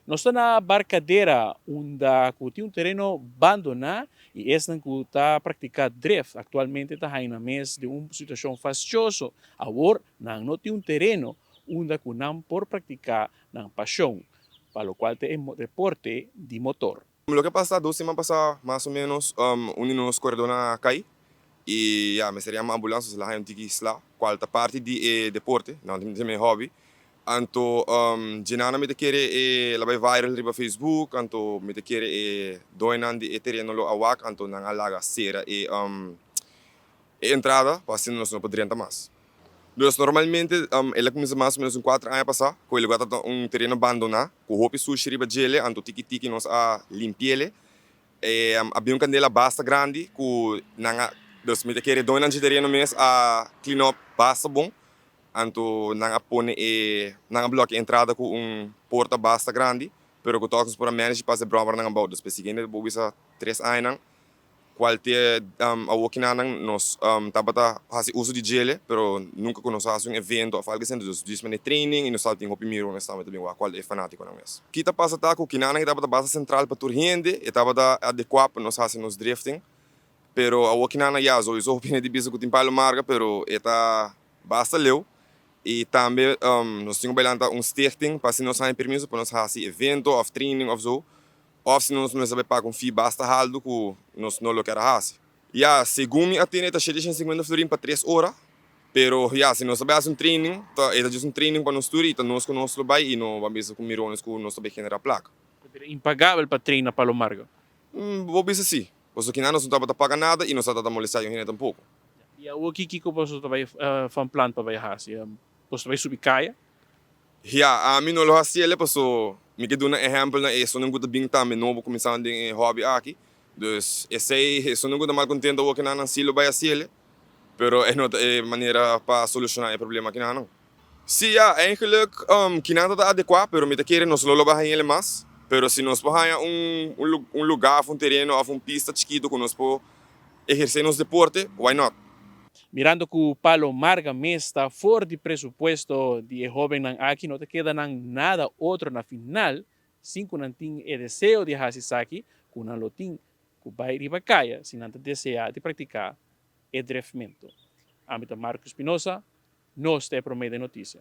Nós estamos na barcadeira, onde tem um terreno abandonado e esse não está praticar drift. Atualmente está aí na mesa de uma situação fastidiosa. Agora, não tem um terreno onde não por praticar na paixão, para o qual tem deporte de motor. Lo que pasa, 2 semanas pasada, más o menos, uno de los cordones caí y ya, me sería más ambulancia, la gente que isla, cual parte de deporte, no, de mi hobby. Anto, Jinana me te quiere, la vai viral riba Facebook, anto me te quiere, doinan de terreno lo awak, anto nang alaga sera entrada, para nós não poderiam mais. Dus normalmente, ela começa mais ou menos 4 anos a passar, com ele gata terreno abandonado, com roupa suja riba gele, anto tiki nós a limpiele. Havia uma candela basta grande, com nanga, dus me te querer doinan de terreno mesmo a clean up basta bom, anto nanga pone nanga bloque entrada com porta basta grande, pero que toques por a manage para ser bromar nanga bau, dus seguinte bobisa 3 anos qualquer a wakinanang nos tabata hasi uso de gele, pero nunca conosco um evento ou algo assim, dus diz me training e nos salting hopi miro nessa também também qual é fanático não mesmo. Kita passa tá com kinanang tabata base central para turhiende e tabata adequado para nos hasi nos drifting, pero a wakinana ya so iso opinião de bisa com timpalo marga, pero eta basta leu e também nós tínhamos bailanta stichting para se nós temos permisso para nos hasi evento ou training ou so. Of se nós não sabemos pagar fee basta haldo que nós não lo quer fazer. Já, segundo a atene está cheio de 50 florin para 3 horas, pero já, se nós sabemos training, é just training para nós tudo, então nós que nós lo vai e não vamos com mirones que nós sabemos generar placa. Impagável para treinar para o Margo. Vou dizer sim, porque que nós não estamos pagar nada e nós estamos molestar gente tampouco. E o que você vai fazer plan para viajar? Você vai subir caia? Já, a mim não lo fazia, porque me quedo um exemplo na isso não gosto bem também novo começando em hobby aqui. Dus isso não gosto mal contento o que não silo vai assim, pero é não é maneira para solucionar o problema que não. Sim, ja, eigenlijk que não está adequado, pero me te querem nos lo vai ele mais. Pero se nós podemos lugar, um terreno ou pista chiquito que nós podemos exercer nos deporte, why not? Mirando que o Palo Marga está fora de presupuesto de jovem aqui, não te queda nada outro na final, sim que não tem o desejo de fazer aqui, que não lo tem, que vai ir para caia, se não deseja de praticar o drefamento. Âmbito Marcos Espinosa, nós te prometo notícia.